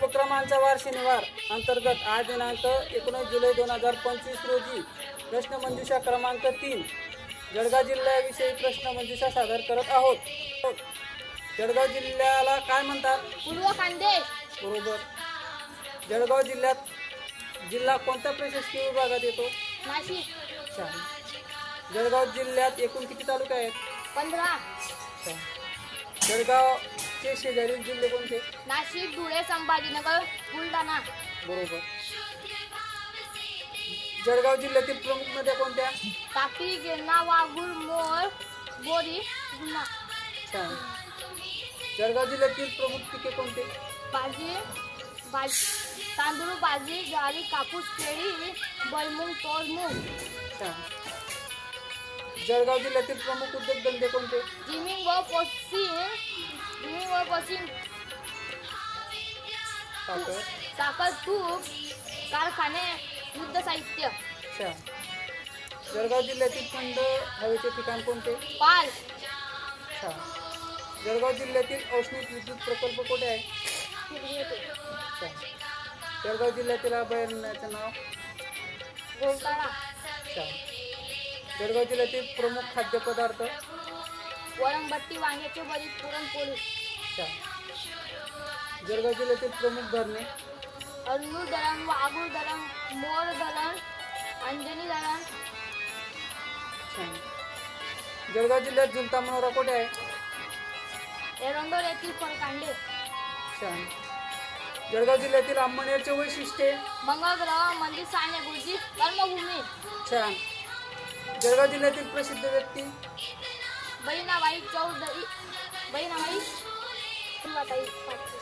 उपक्रमांचा वार शनिवार अंतर्गत आज दिनांक 19 जुलै 2025 रोजी प्रश्नमंजुषा क्रमांक 3 जळगाव जिल्ह्याविषयी प्रश्नमंजुषा सादर करत आहोत। जळगाव जिल्ह्याला काय म्हणतात? पूर्व खानदेश। बरोबर। जळगाव जिल्हा कोणत्या प्रशासकीय विभागात येतो? नाशिक। जळगाव जिल्ह्यात एकूण किती तालुके आहेत? 15। जळगावचे शेजारील जिल्हे कोणते? नाशिक, धुळे, संभाजीनगर, बुलढाणा। बरोबर। जळगाव जिल्ह्यातील प्रमुख नद्या कोणत्या? तापी, गिरणा, वाघूर, मोर, बोरी, गुन्हा। जळगाव जिल्ह्यातील प्रमुख पिके कोणते? तांदूळ, बाजरी, ज्वारी, कापूस, केळी, भुईमूग, तोरमूग। जळगाव जिल्ह्यातील प्रमुख उद्योगधंदे कोणते? जिमिंग व पश्चिम साखर, तूप कारखाने, युद्ध साहित्य। जळगाव जिल्ह्यातील थंड हवेचे ठिकाण कोणते? पाल। जळगाव जिल्ह्यातील औष्णिक विद्युत प्रकल्प कोठे आहे? जळगाव जिल्ह्यातील अभयारण्याचे नाव? घोटाळा। जळगाव जिल्ह्यातील प्रमुख खाद्यपदार्थ? वरणबट्टी, वांग्याचे भरीत, पुरणपोळी। जळगाव जिल्ह्यातील प्रमुख धरणे? अरनूर धरण, वाघूर धरण, मोर धरण, अंजनी धरण। जळगाव जिल्ह्यात झुलता मनोरा कोठे आहे? एरंडोल येथील फरकांडे। जळगाव जिल्ह्यातील अंमळनेरचे वैशिष्ट्ये? मंगळग्रह, मंदिर, साने गुरुजी, कर्मभूमी। छान। जळगाव जिल्ह्यातील प्रसिद्ध व्यक्ती? बहिणाबाई चौधरी, बहिणाबाई फुलवाताई पाटील।